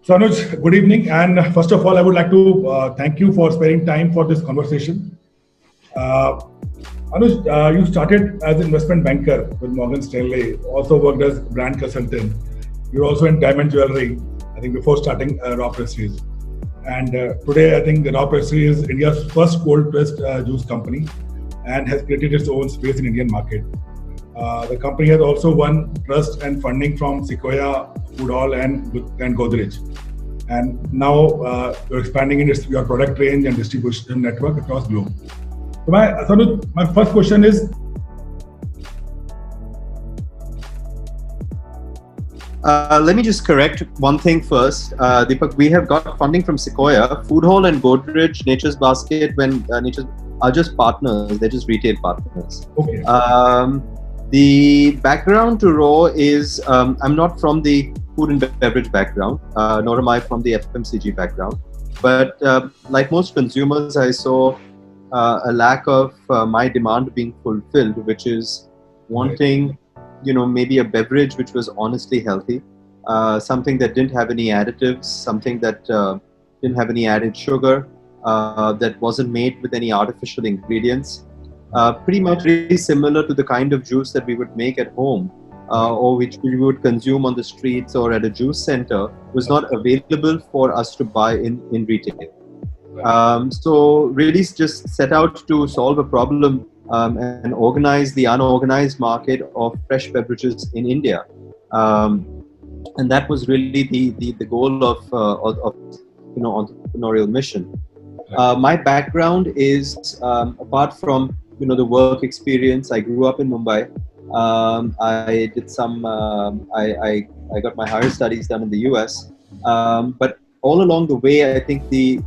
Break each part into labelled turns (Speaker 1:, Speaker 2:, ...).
Speaker 1: So Anuj, good evening. And first of all, I would like to thank you for sparing time for this conversation. Uh, Anuj, you started as an investment banker with Morgan Stanley, also worked as brand consultant. You're also in diamond jewelry, I think, before starting Raw Prestige. And today, I think the Raw Prestige is India's first cold-pressed juice company and has created its own space in Indian market. The company has also won trust and funding from Sequoia, Food Hall, and Godrej. And now you're expanding in your product range and distribution network across globe. So my first question is.
Speaker 2: Let me just correct one thing first. Deepak, we have got funding from Sequoia, Food Hall and Godrej, Nature's Basket, when Nature's are just partners, they're just retail partners.
Speaker 1: Okay.
Speaker 2: The background to Raw is, I'm not from the food and beverage background, nor am I from the FMCG background. But like most consumers, I saw a lack of my demand being fulfilled, which is wanting, maybe a beverage which was honestly healthy, something that didn't have any additives, something that didn't have any added sugar, that wasn't made with any artificial ingredients. Pretty much very similar to the kind of juice that we would make at home, or which we would consume on the streets or at a juice center, was not available for us to buy in retail. So really just set out to solve a problem and organize the unorganized market of fresh beverages in India. And that was really the goal of entrepreneurial mission. My background is, apart from the work experience, I grew up in Mumbai. I did some. I got my higher studies done in the US. But all along the way, I think the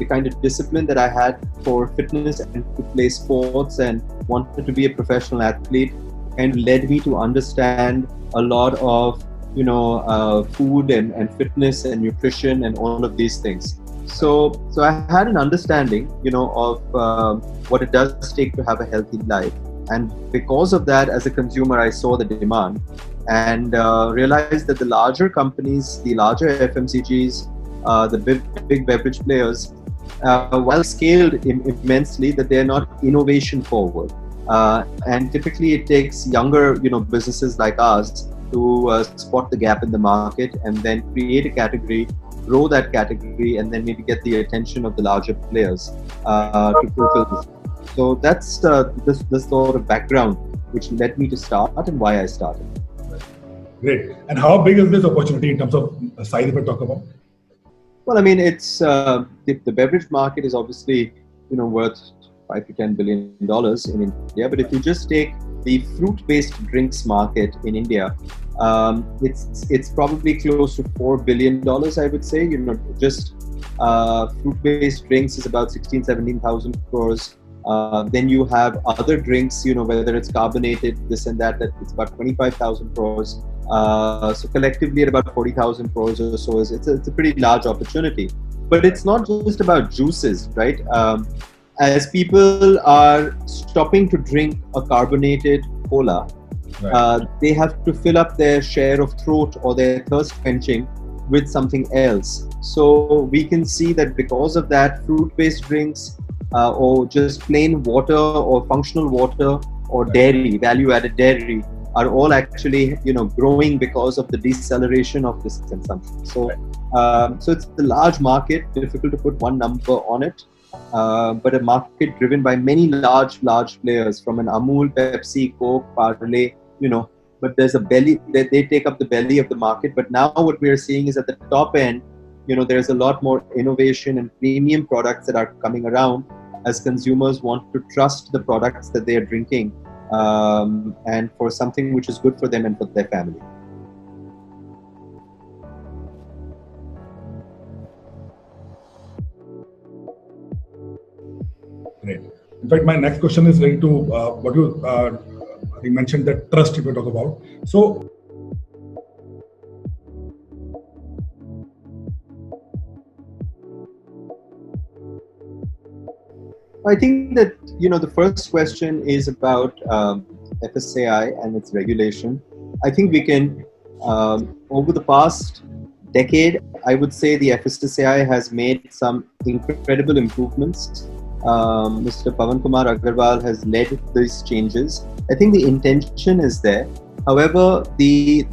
Speaker 2: kind of discipline that I had for fitness and to play sports and wanted to be a professional athlete kind of led me to understand a lot of food and fitness and nutrition and all of these things. So I had an understanding of what it does take to have a healthy life, and because of that, as a consumer, I saw the demand and realized that the larger companies, the larger FMCGs, the big beverage players, while scaled immensely, that they're not innovation forward. And typically it takes younger businesses like us to spot the gap in the market and then create a category, grow that category, and then maybe get the attention of the larger players to fulfill this. So that's this sort of background which led me to start and why I started.
Speaker 1: Great. And how big is this opportunity in terms of size, if I talk about?
Speaker 2: Well, I mean, it's the beverage market is obviously worth $5 to $10 billion in India. But if you just take the fruit-based drinks market in India, it's probably close to $4 billion, I would say. Just fruit-based drinks is about 17,000 crores. Then you have other drinks, whether it's carbonated, this and that it's about 25,000 crores. So collectively at about 40,000 crores or so, it's a pretty large opportunity. But it's not just about juices, right? As people are stopping to drink a carbonated cola, right, they have to fill up their share of throat or their thirst quenching with something else. So we can see that because of that, fruit-based drinks or just plain water or functional water or dairy, value-added dairy, are all actually growing because of the deceleration of this consumption. So so it's a large market, difficult to put one number on it, but a market driven by many large players, from an Amul, Pepsi, Coke, Parle, but there's a belly, they take up the belly of the market. But now what we are seeing is at the top end, there's a lot more innovation and premium products that are coming around as consumers want to trust the products that they are drinking, and for something which is good for them and for their family.
Speaker 1: Great. In fact, my next question is related to what you mentioned, that trust if you talk about. So
Speaker 2: I think that the first question is about FSSAI and its regulation. I think we can Over the past decade, I would say the FSSAI has made some incredible improvements. Mr. Pawan Kumar Agarwal has led these changes. I think the intention is there. However, the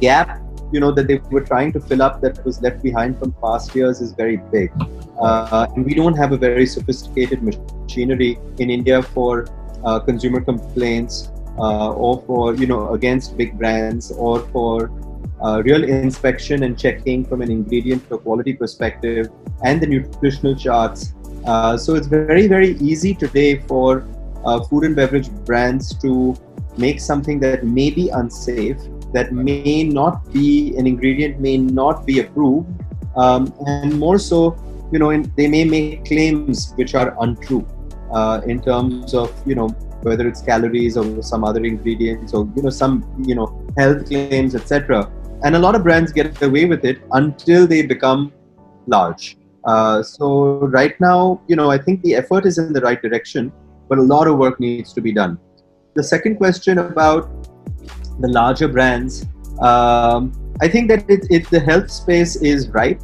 Speaker 2: gap that they were trying to fill up that was left behind from past years is very big. And we don't have a very sophisticated machinery in India for consumer complaints or for against big brands or for real inspection and checking from an ingredient or quality perspective and the nutritional charts. So it's very, very easy today for food and beverage brands to make something that may be unsafe, that may not be an ingredient, may not be approved, and more so, they may make claims which are untrue in terms of whether it's calories or some other ingredients or some health claims, etc. And a lot of brands get away with it until they become large. So right now, I think the effort is in the right direction, but a lot of work needs to be done. The second question about the larger brands, I think that the health space is ripe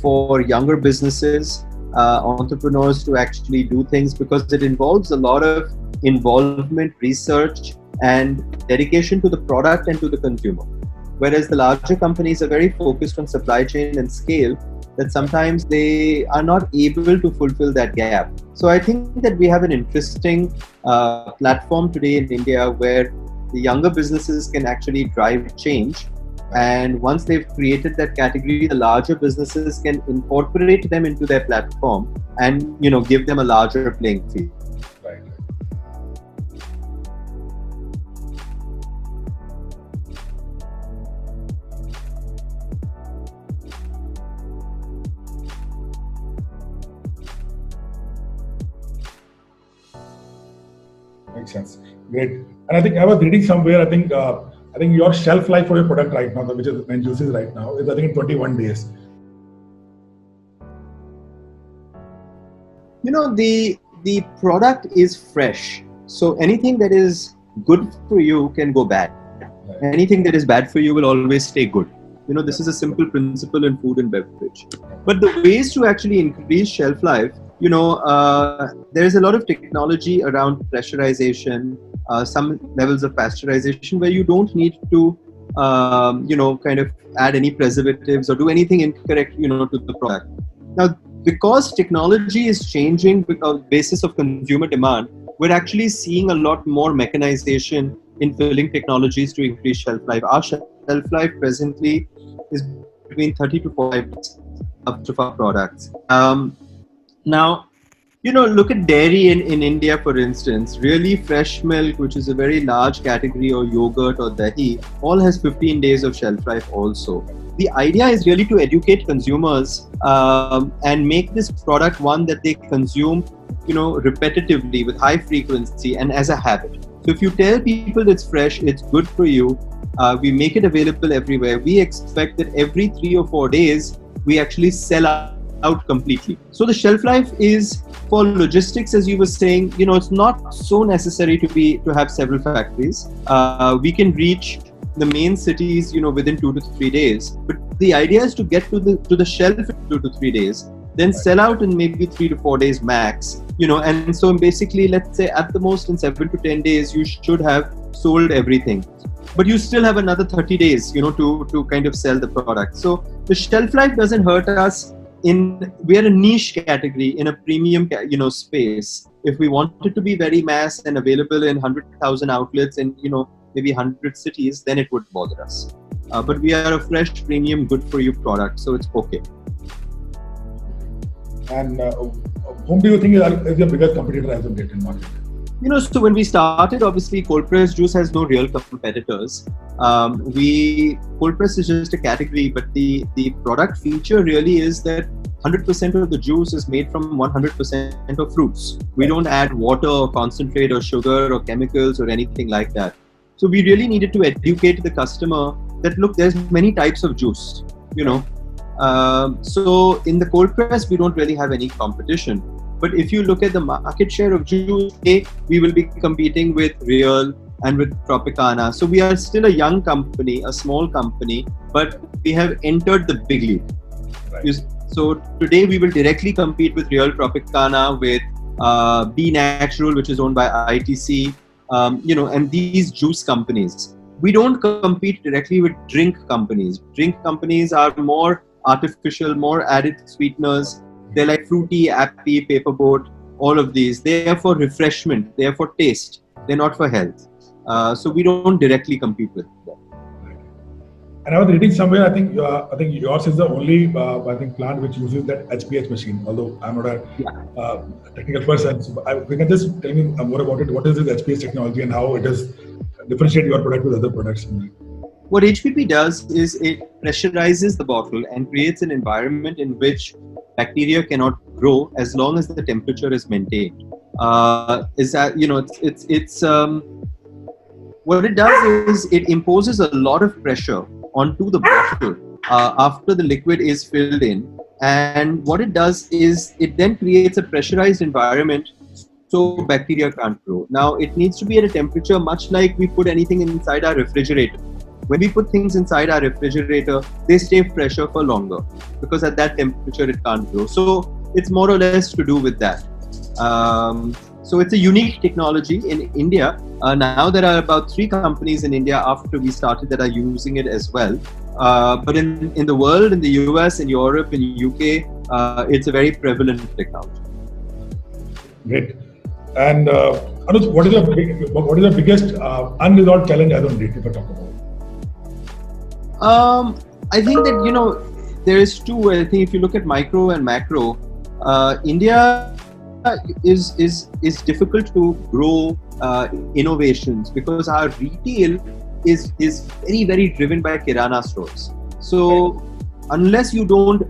Speaker 2: for younger businesses, entrepreneurs to actually do things, because it involves a lot of involvement, research, and dedication to the product and to the consumer. Whereas the larger companies are very focused on supply chain and scale, that sometimes they are not able to fulfill that gap. So I think that we have an interesting platform today in India where the younger businesses can actually drive change. And once they've created that category, the larger businesses can incorporate them into their platform and give them a larger playing field.
Speaker 1: Right. Makes sense. Great. And I think I was reading somewhere, I think your shelf life for your product right now, which is when juices right now, is I think in 21 days.
Speaker 2: The product is fresh. So anything that is good for you can go bad. Right. Anything that is bad for you will always stay good. This is a simple principle in food and beverage. But the ways to actually increase shelf life, there's a lot of technology around pressurization, some levels of pasteurization where you don't need to, kind of add any preservatives or do anything incorrect, to the product. Now, because technology is changing because basis of consumer demand, we're actually seeing a lot more mechanization in filling technologies to increase shelf life. Our shelf life presently is between 30 to 45 days of our products. Now, look at dairy in India, for instance. Really fresh milk, which is a very large category, or yogurt or dahi, all has 15 days of shelf life also. The idea is really to educate consumers and make this product one that they consume, repetitively with high frequency and as a habit. So if you tell people it's fresh, it's good for you, we make it available everywhere. We expect that every 3 or 4 days, we actually sell out completely. So the shelf life is for logistics, as you were saying, it's not so necessary to have several factories. We can reach the main cities, within 2 to 3 days. But the idea is to get to the shelf in 2 to 3 days, then sell out in maybe 3 to 4 days max. And so basically, let's say at the most in 7 to 10 days, you should have sold everything. But you still have another 30 days, to kind of sell the product. So the shelf life doesn't hurt us. We are a niche category in a premium, space. If we wanted to be very mass and available in 100,000 outlets in, maybe 100 cities, then it would bother us. But we are a fresh, premium, good for you product, so it's okay.
Speaker 1: And whom do you think is your biggest competitor as of date in market?
Speaker 2: So when we started, obviously cold press juice has no real competitors. Cold press is just a category, but the product feature really is that 100% of the juice is made from 100% of fruits. We don't add water or concentrate or sugar or chemicals or anything like that. So we really needed to educate the customer that, look, there's many types of juice, So in the cold press, we don't really have any competition. But if you look at the market share of juice, we will be competing with Real, and with Tropicana. So we are still a young company, a small company, but we have entered the big league.
Speaker 1: Right.
Speaker 2: So today we will directly compete with Real Tropicana, with Be Natural, which is owned by ITC, and these juice companies. We don't compete directly with drink companies. Drink companies are more artificial, more added sweeteners. They're like fruity, appy, paperboat, all of these. They are for refreshment. They are for taste. They're not for health. So we don't directly compete with them.
Speaker 1: And I was reading somewhere, I think yours is the only plant which uses that HPH machine. Although I'm not a technical person, so we can just tell me more about it. What is this HPH technology and how it does differentiate your product with other products?
Speaker 2: What HPP does is it pressurizes the bottle and creates an environment in which bacteria cannot grow as long as the temperature is maintained. What it does is it imposes a lot of pressure onto the bottle after the liquid is filled in, and what it does is it then creates a pressurized environment so bacteria can't grow. Now it needs to be at a temperature much like we put anything inside our refrigerator. When we put things inside our refrigerator, they stay fresher for longer because at that temperature it can't grow. So it's more or less to do with that. So it's a unique technology in India. Now there are about 3 companies in India after we started that are using it as well. But in the world, in the US, in Europe, in UK, it's a very prevalent technology.
Speaker 1: Great. And Anuj, what is the biggest unresolved challenge as on date, if I talk about?
Speaker 2: I think that there is 2. I think if you look at micro and macro, India is difficult to grow innovations because our retail is very, very driven by Kirana stores. So unless you don't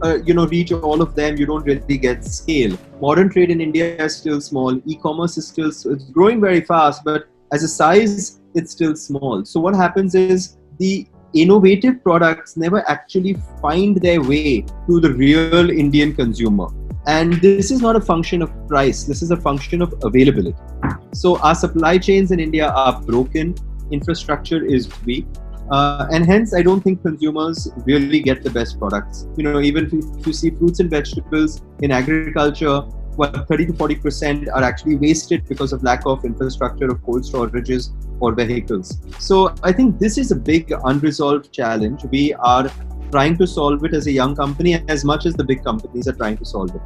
Speaker 2: reach all of them, you don't really get scale. Modern trade in India is still small. E-commerce is still, it's growing very fast, but as a size, it's still small. So what happens is the innovative products never actually find their way to the real Indian consumer. And this is not a function of price. This is a function of availability. So our supply chains in India are broken. Infrastructure is weak. And hence, I don't think consumers really get the best products. Even if you see fruits and vegetables in agriculture, 30 to 40% are actually wasted because of lack of infrastructure of cold storages or vehicles. So I think this is a big unresolved challenge. We are trying to solve it as a young company as much as the big companies are trying to solve it.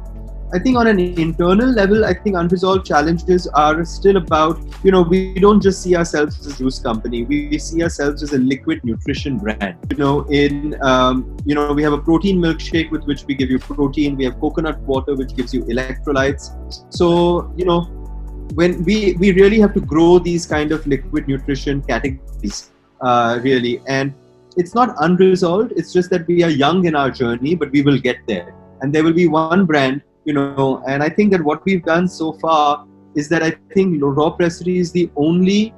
Speaker 2: I think on an internal level, I think unresolved challenges are still about, we don't just see ourselves as a juice company. We see ourselves as a liquid nutrition brand. We have a protein milkshake with which we give you protein. We have coconut water, which gives you electrolytes. So, when we really have to grow these kind of liquid nutrition categories, really. And it's not unresolved. It's just that we are young in our journey, but we will get there. And there will be one brand, and I think that what we've done so far is that I think Raw Pressery is the only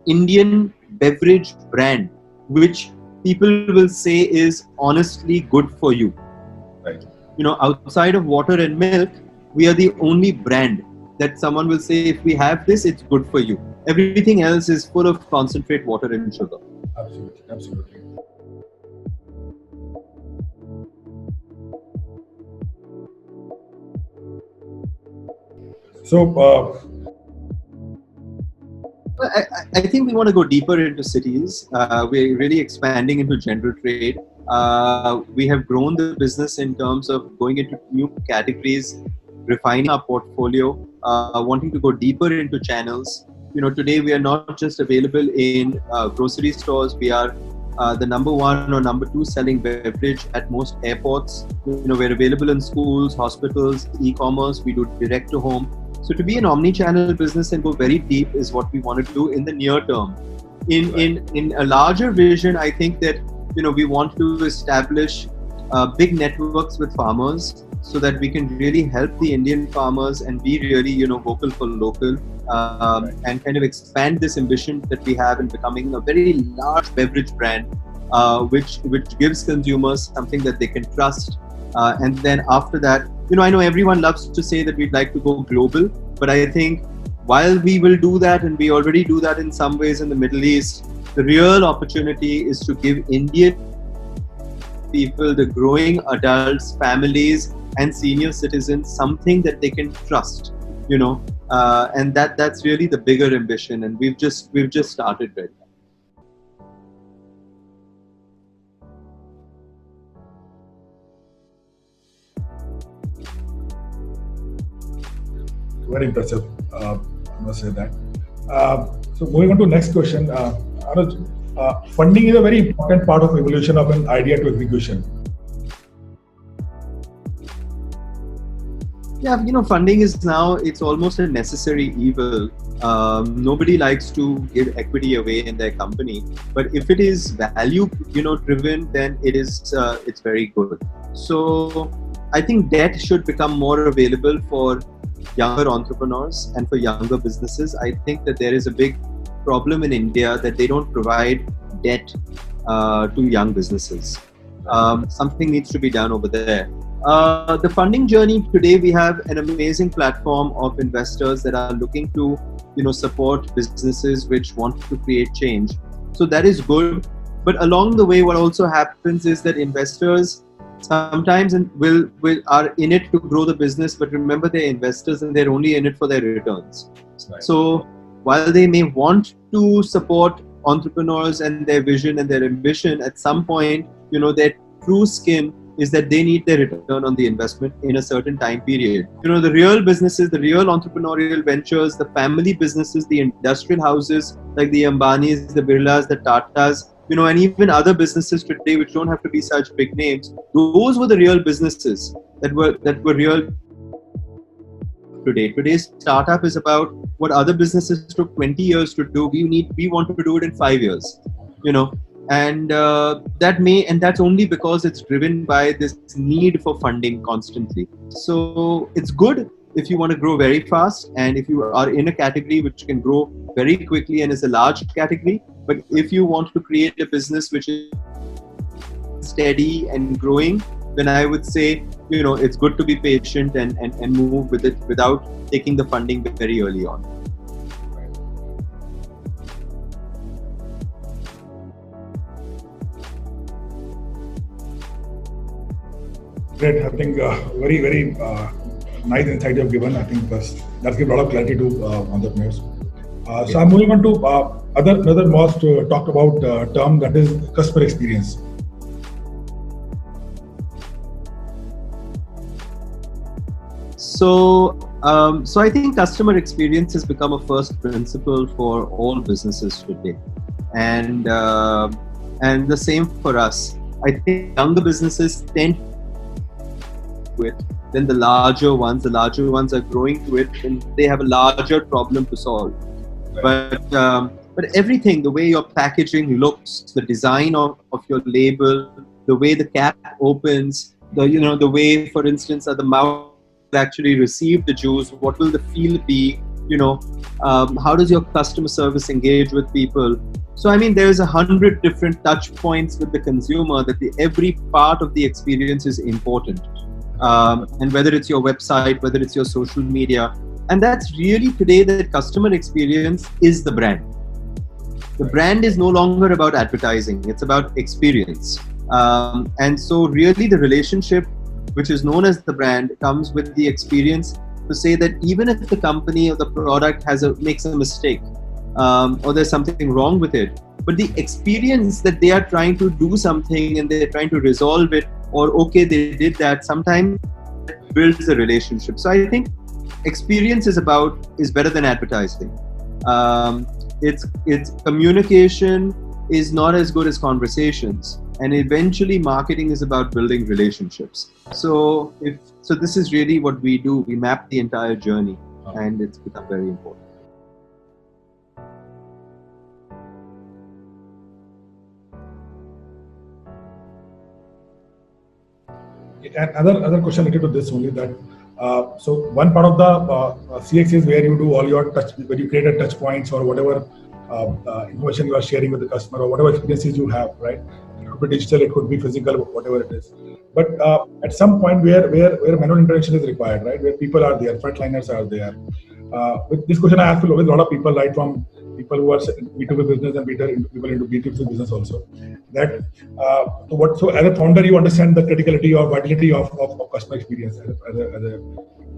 Speaker 2: Indian beverage brand which people will say is honestly good for you.
Speaker 1: Right.
Speaker 2: Outside of water and milk, we are the only brand that someone will say, if we have this, it's good for you. Everything else is full of concentrate, water and sugar.
Speaker 1: Absolutely, absolutely. So,
Speaker 2: I think we want to go deeper into cities. We're really expanding into general trade. We have grown the business in terms of going into new categories, refining our portfolio, wanting to go deeper into channels. Today we are not just available in grocery stores. We are the number 1 or number 2 selling beverage at most airports. We're available in schools, hospitals, e-commerce. We do direct to home. So to be an omni-channel business and go very deep is what we want to do in the near term. In a larger vision, I think that we want to establish big networks with farmers so that we can really help the Indian farmers and be really vocal for local, and kind of expand this ambition that we have in becoming a very large beverage brand, which gives consumers something that they can trust. And then after that, I know everyone loves to say that we'd like to go global, but I think while we will do that, and we already do that in some ways in the Middle East, the real opportunity is to give Indian people, the growing adults, families, and senior citizens something that they can trust, and that's really the bigger ambition, and we've just started right now.
Speaker 1: Very impressive, I must say that. So moving on to next question, Anuj, funding is a very important part of evolution of an idea to execution.
Speaker 2: Yeah, funding is now, it's almost a necessary evil. Nobody likes to give equity away in their company, but if it is value, driven, then it's very good. So I think debt should become more available for younger entrepreneurs and for younger businesses. I think that there is a big problem in India that they don't provide debt to young businesses. Something needs to be done over there. The funding journey today, we have an amazing platform of investors that are looking to, support businesses which want to create change. So that is good. But along the way, what also happens is that investors sometimes are in it to grow the business, but remember, they're investors and they're only in it for their returns. Right. So while they may want to support entrepreneurs and their vision and their ambition, at some point, their true skin is that they need their return on the investment in a certain time period. The real businesses, the real entrepreneurial ventures, the family businesses, the industrial houses like the Ambanis, the Birlas, the Tatas, and even other businesses today which don't have to be such big names, those were the real businesses that were real today. Today's startup is about what other businesses took 20 years to do. We want to do it in 5 years, and that's only because it's driven by this need for funding constantly. So it's good if you want to grow very fast and if you are in a category which can grow very quickly and is a large category. But if you want to create a business which is steady and growing, then I would say, it's good to be patient and move with it without taking the funding very early on.
Speaker 1: Great. I think very, very nice insight you have given. I think that's given a lot of clarity to entrepreneurs. So I'm moving on to another most talked about term, that is customer experience.
Speaker 2: So I think customer experience has become a first principle for all businesses today, and the same for us. I think younger businesses tend to it than the larger ones. The larger ones are growing to it, and they have a larger problem to solve. But everything, the way your packaging looks, the design of your label, the way the cap opens, the way, for instance, the mouth actually receive the juice, what will the feel be, how does your customer service engage with people? So I mean, there's 100 different touch points with the consumer, that every part of the experience is important. And whether it's your website, whether it's your social media, and that's really today that customer experience is the brand. The brand is no longer about advertising, it's about experience. And so really the relationship, which is known as the brand, comes with the experience to say that even if the company or the product makes a mistake, or there's something wrong with it, but the experience that they are trying to do something and they're trying to resolve it, or okay, they did that, sometimes builds a relationship. So I think experience is better than advertising. It's communication is not as good as conversations, and eventually marketing is about building relationships. So this is really what we do. We map the entire journey, and it's become very important.
Speaker 1: And other question related to this only, that so one part of the CX is where you do all your where you create a touch points or whatever information you are sharing with the customer or whatever experiences you have, right? It could be digital, it could be physical, whatever it is. But at some point where manual intervention is required, right? Where people are there, frontliners are there. with this question I ask with a lot of people, right, from people who are B2B business and people into B2C business also. That so as a founder, you understand the criticality or vitality of customer experience as a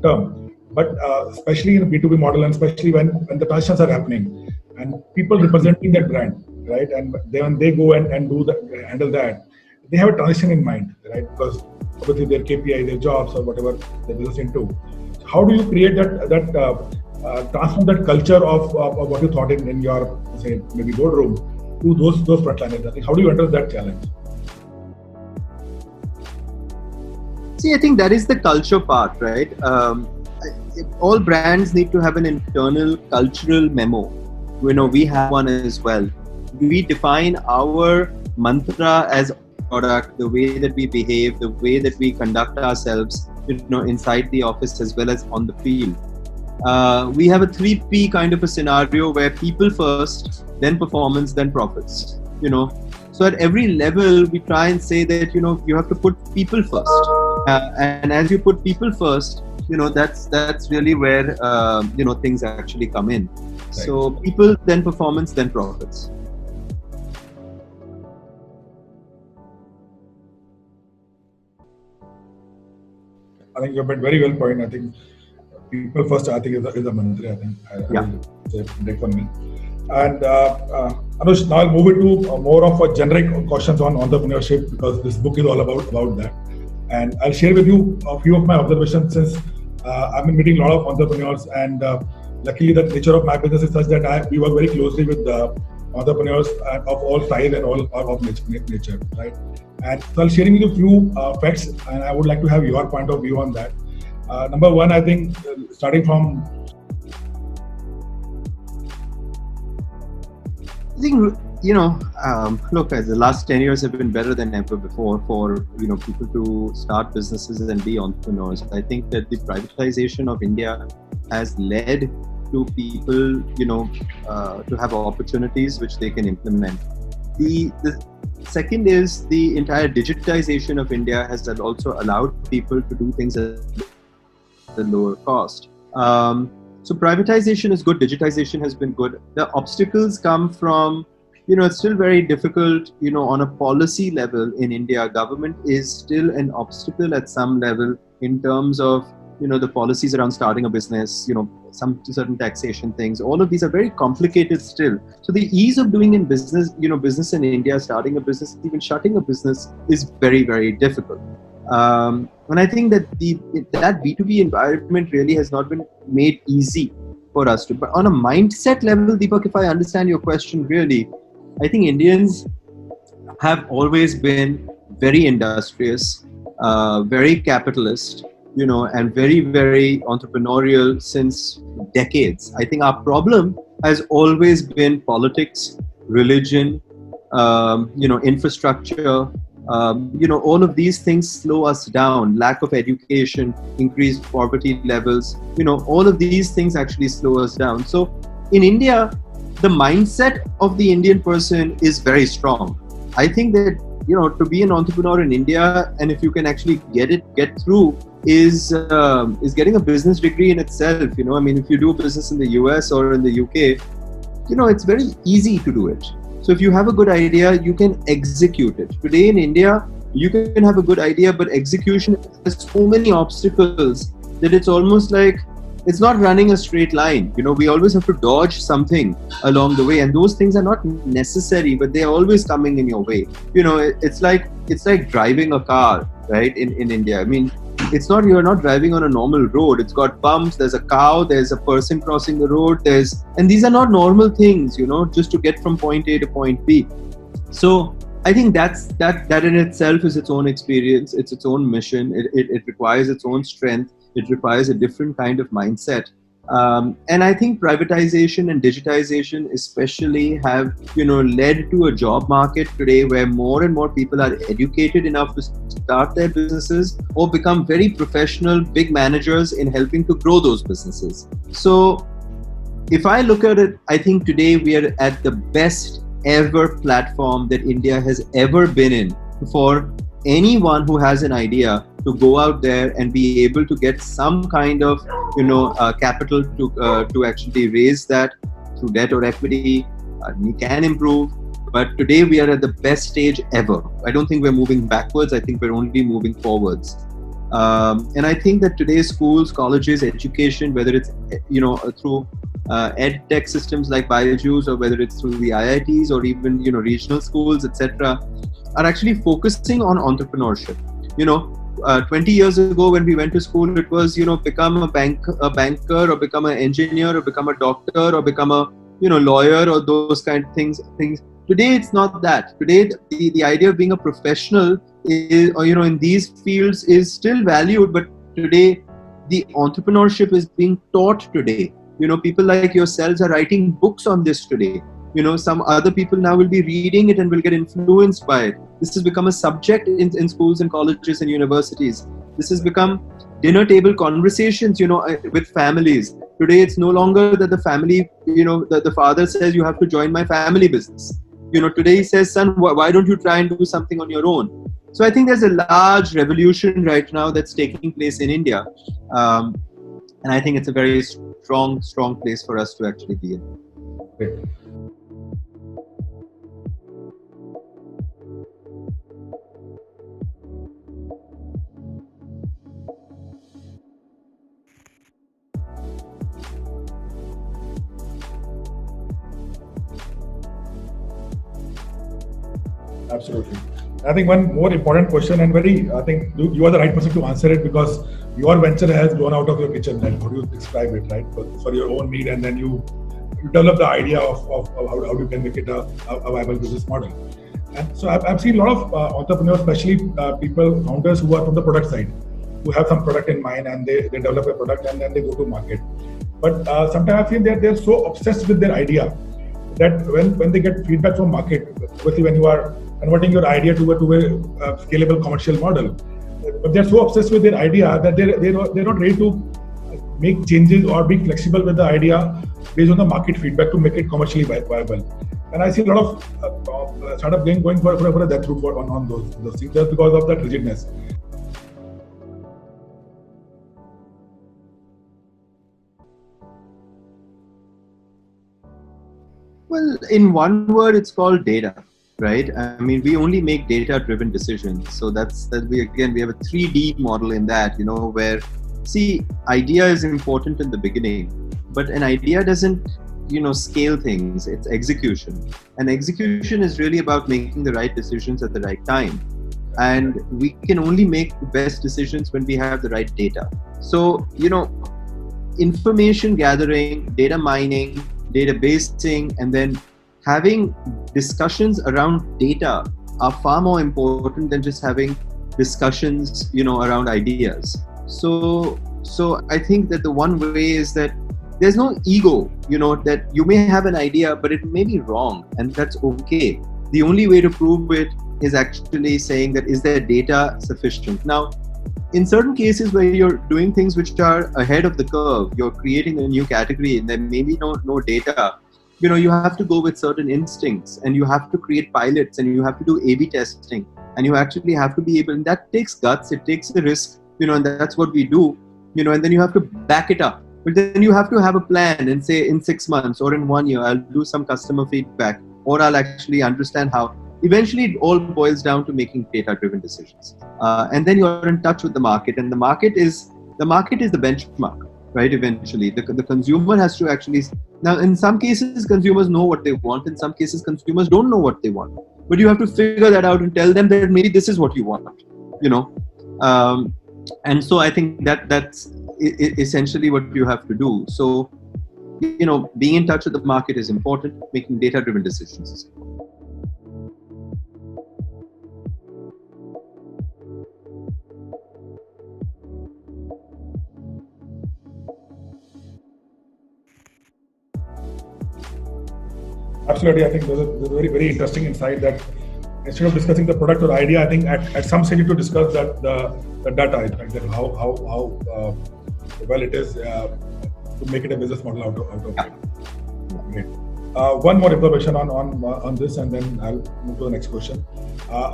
Speaker 1: term. But especially in a B2B model, and especially when the transactions are happening and people representing that brand, right, and when they go and handle that, they have a transition in mind, right, because obviously their KPI, their jobs, or whatever their business into. How do you create transform that culture of what you thought in your, say, maybe boardroom to those frontliners? I think, how do you address that challenge?
Speaker 2: See, I think that is the culture part, right? All brands need to have an internal cultural memo. We have one as well. We define our mantra as product, the way that we behave, the way that we conduct ourselves, inside the office as well as on the field. We have a 3P kind of a scenario where people first, then performance, then profits. So at every level, we try and say that you have to put people first, and as you put people first, that's really where things actually come in. Right. So people, then performance, then profits.
Speaker 1: I think you have made very well point. I think people first, I think, is a mantra. I think it's for me. And Anuj, now I'll move into more of a generic questions on entrepreneurship, because this book is all about that. And I'll share with you a few of my observations, since I've been meeting a lot of entrepreneurs, and luckily the nature of my business is such that we work very closely with entrepreneurs of all size and all of nature, right? And so I'll share with you a few facts, and I would like to have your point of view on that. Number one, I think, starting from...
Speaker 2: I think, look, as the last 10 years have been better than ever before for, people to start businesses and be entrepreneurs. I think that the privatization of India has led to people, to have opportunities which they can implement. The second is the entire digitization of India has also allowed people to do things at a lower cost. So privatization is good, digitization has been good. The obstacles come from, it's still very difficult, on a policy level in India. Government is still an obstacle at some level in terms of, the policies around starting a business, some certain taxation things. All of these are very complicated still. So the ease of doing in business, business in India, starting a business, even shutting a business is very, very difficult. And I think that that B2B environment really has not been made easy for us to. But on a mindset level, Deepak, if I understand your question really, I think Indians have always been very industrious, very capitalist, and very, very entrepreneurial since decades. I think our problem has always been politics, religion, infrastructure. All of these things slow us down. Lack of education, increased poverty levels, all of these things actually slow us down. So in India, the mindset of the Indian person is very strong. I think that, to be an entrepreneur in India, and if you can actually get through, is getting a business degree in itself. If you do a business in the US or in the UK, it's very easy to do it. So if you have a good idea, you can execute it. Today in India, you can have a good idea, but execution has so many obstacles that it's almost like it's not running a straight line. We always have to dodge something along the way, and those things are not necessary, but they're always coming in your way. It's like driving a car, right? In India, you're not driving on a normal road. It's got bumps, there's a cow, there's a person crossing the road, and these are not normal things, just to get from point A to point B. So I think that in itself is its own experience, it's its own mission, it requires its own strength, it requires a different kind of mindset. And I think privatization and digitization especially have, led to a job market today where more and more people are educated enough to start their businesses or become very professional, big managers in helping to grow those businesses. So if I look at it, I think today we are at the best ever platform that India has ever been in for anyone who has an idea to go out there and be able to get some kind of capital to actually raise that through debt or equity. We can improve, but today we are at the best stage ever. I don't think we're moving backwards. I think we're only moving forwards. And I think that today's schools, colleges, education, whether it's through ed tech systems like BYJU'S, or whether it's through the IITs or even regional schools, etc., are actually focusing on entrepreneurship. 20 years ago when we went to school, it was become a banker, or become an engineer, or become a doctor, or become a lawyer, or those kind of things. Today it's not that. Today the idea of being a professional is, in these fields is still valued, but today the entrepreneurship is being taught today. People like yourselves are writing books on this today. Some other people now will be reading it and will get influenced by it. This has become a subject in schools and colleges and universities. This has become dinner table conversations, with families. Today, it's no longer that the family, the father says, you have to join my family business. Today he says, son, why don't you try and do something on your own? So I think there's a large revolution right now that's taking place in India. And I think it's a very strong place for us to actually be in.
Speaker 1: Great. Absolutely. I think one more important question, and I think you are the right person to answer it, because your venture has grown out of your kitchen. Right? How do you describe it, right? For your own need, and then you develop the idea of how you can make it a viable business model. And so I've seen a lot of entrepreneurs, especially founders who are from the product side, who have some product in mind, and they develop a product and then they go to market. But sometimes I feel that they're so obsessed with their idea that when they get feedback from market, especially when you are converting your idea to a scalable commercial model, but they're so obsessed with their idea that they're not ready to make changes or be flexible with the idea based on the market feedback to make it commercially viable. And I see a lot of startup going for a death route on those things just because of that rigidness.
Speaker 2: Well, in one word, it's called data, right? I mean, we only make data-driven decisions. So we have a 3D model in that, where, see, idea is important in the beginning, but an idea doesn't, scale things. It's execution. And execution is really about making the right decisions at the right time. And we can only make the best decisions when we have the right data. So, information gathering, data mining, databasing, and then having discussions around data are far more important than just having discussions, around ideas. So I think that the one way is that there's no ego, that you may have an idea, but it may be wrong, and that's okay. The only way to prove it is actually saying that, is there data sufficient? Now, in certain cases where you're doing things which are ahead of the curve, you're creating a new category and there may be no data, you have to go with certain instincts, and you have to create pilots, and you have to do A/B testing, and you actually have to be able, and that takes guts, it takes a risk, and that's what we do, and then you have to back it up. But then you have to have a plan and say, in 6 months or in 1 year, I'll do some customer feedback, or I'll actually understand how. Eventually, it all boils down to making data-driven decisions. And then you're in touch with the market, and the market is the benchmark, right? Eventually, the consumer has to actually. Now, in some cases, consumers know what they want. In some cases, consumers don't know what they want. But you have to figure that out and tell them that maybe this is what you want, And so I think that's essentially what you have to do. So, being in touch with the market is important. Making data-driven decisions is important.
Speaker 1: Absolutely, I think there's a very, very interesting insight that instead of discussing the product or idea, I think at some stage you to discuss that the data, right? That how well it is to make it a business model out of it. Great. One more information on this, and then I'll move to the next question.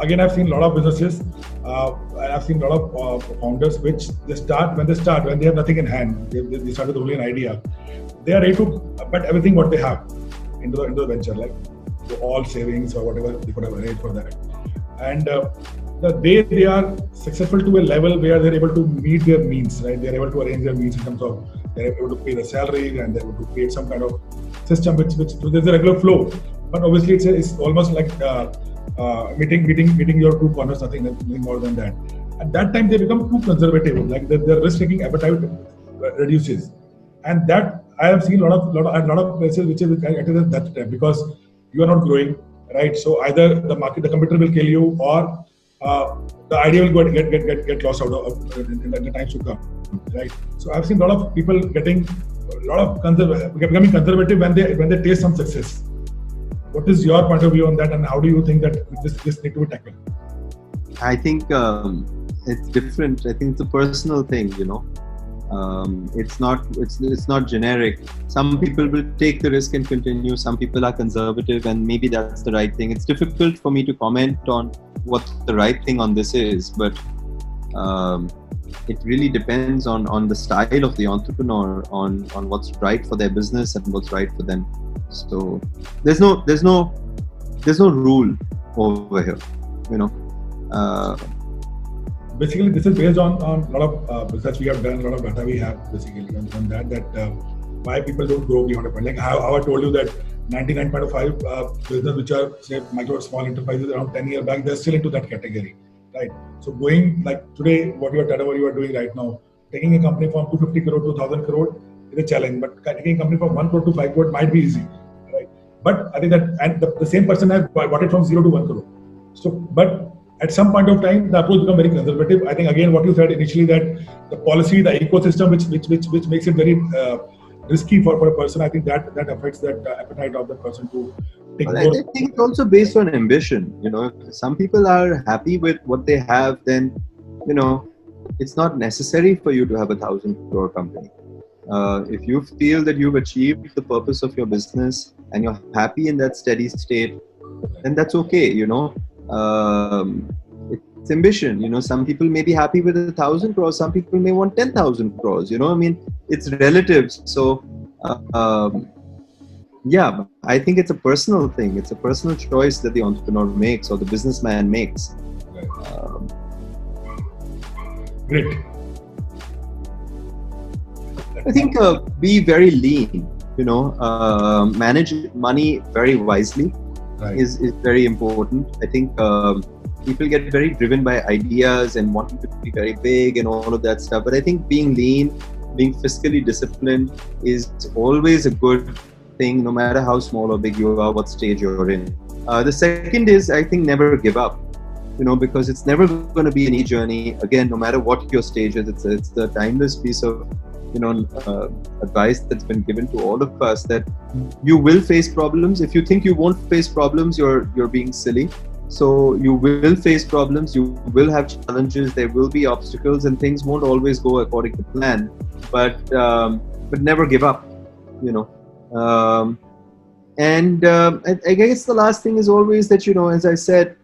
Speaker 1: Again, I've seen a lot of businesses. I've seen a lot of founders which when they have nothing in hand. They start with only an idea. They are ready to bet everything what they have into the venture, like so all savings or whatever they could have arranged for that. And they are successful to a level where they're able to meet their means, right? They're able to arrange their means in terms of they're able to pay the salary and they're able to create some kind of system which there's a regular flow. But obviously it's almost like meeting your two corners, nothing more than that. At that time they become too conservative, like their risk-taking appetite reduces, and that I have seen a lot of places which is at that time because you are not growing, right? So either the computer will kill you, or the idea will get lost out of in the times to come, right? So I've seen a lot of people becoming conservative when they taste some success. What is your point of view on that, and how do you think that this need to be tackled?
Speaker 2: I think it's different. I think it's a personal thing, it's not generic. Some people will take the risk and continue. Some people are conservative, and maybe that's the right thing. It's difficult for me to comment on what the right thing on this is, but it really depends on the style of the entrepreneur, on what's right for their business and what's right for them. So there's no rule over here,
Speaker 1: Basically, this is based on a lot of research we have done, a lot of data we have basically on that why people don't grow beyond a point. Like how I told you that 99.5 business which are say micro small enterprises around 10 years back, they're still into that category, right? So going like today, whatever you are doing right now, taking a company from 250 crore to 1,000 crore is a challenge, but taking a company from 1 crore to 5 crore might be easy, right? But I think that, and the same person has bought it from 0 to 1 crore. So, but at some point of time, the approach becomes very conservative. I think again, what you said initially, that the policy, the ecosystem, which makes it very risky for a person. I think that affects that appetite of the person to take more.
Speaker 2: I think it's also based on ambition. If some people are happy with what they have, then it's not necessary for you to have 1,000 crore company. If you feel that you've achieved the purpose of your business and you're happy in that steady state, then that's okay. It's ambition. Some people may be happy with 1,000 crores. Some people may want 10,000 crores. It's relative. So, yeah, I think it's a personal thing. It's a personal choice that the entrepreneur makes or the businessman makes.
Speaker 1: Great.
Speaker 2: I think be very lean. Manage money very wisely. Right. is very important. I think people get very driven by ideas and wanting to be very big and all of that stuff. But I think being lean, being fiscally disciplined is always a good thing, no matter how small or big you are, what stage you're in. The second is, I think, never give up. Because it's never going to be an easy journey. Again, no matter what your stage is, it's the timeless piece of advice that's been given to all of us, that you will face problems. If you think you won't face problems, you're being silly. So you will face problems, you will have challenges, there will be obstacles, and things won't always go according to plan. But never give up. I guess the last thing is always that, as I said,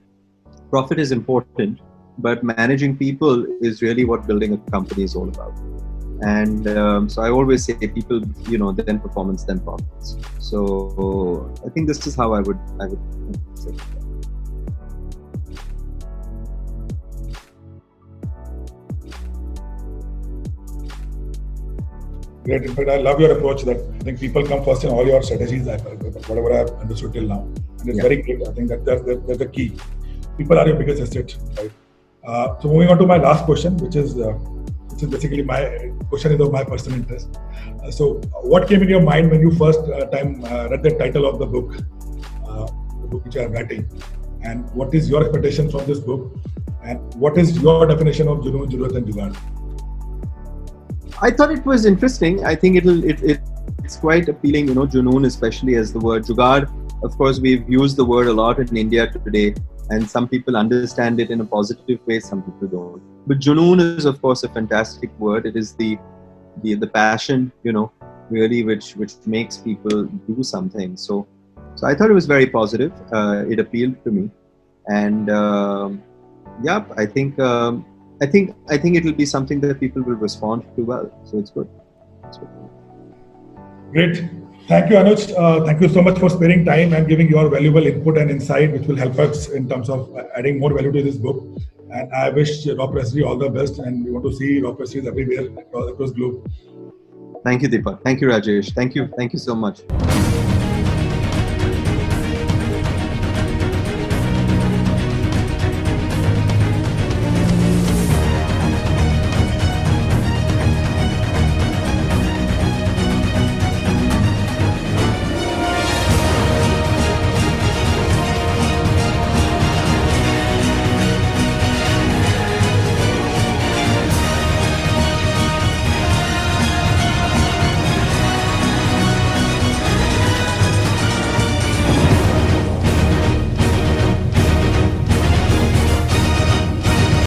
Speaker 2: profit is important, but managing people is really what building a company is all about. And so I always say people, then performance, then profits. So I think this is how I would say.
Speaker 1: Great. In fact, I love your approach that I think people come first in all your strategies, whatever I have understood till now. And it's very great. I think that's the key. People are your biggest asset, right? So moving on to my last question, which is basically my question is of my personal interest. So what came in your mind when you first time read the title of the book which I am writing? And what is your expectation from this book? And what is your definition of Junoon, Jarurat Jugaad?
Speaker 2: I thought it was interesting. I think it's quite appealing, Junoon, especially as the word Jugaad. Of course, we've used the word a lot in India today, and some people understand it in a positive way, some people don't. But Junoon is, of course, a fantastic word. It is the passion, really, which makes people do something. So So I thought it was very positive. It appealed to me, and I think it will be something that people will respond to well. So it's good. It's good.
Speaker 1: Great. Thank you, Anuj. Thank you so much for sparing time and giving your valuable input and insight, which will help us in terms of adding more value to this book. And I wish Raw Pressery all the best, and we want to see Raw Presseries everywhere across globe.
Speaker 2: Thank you, Deepak. Thank you, Rajesh. Thank you so much.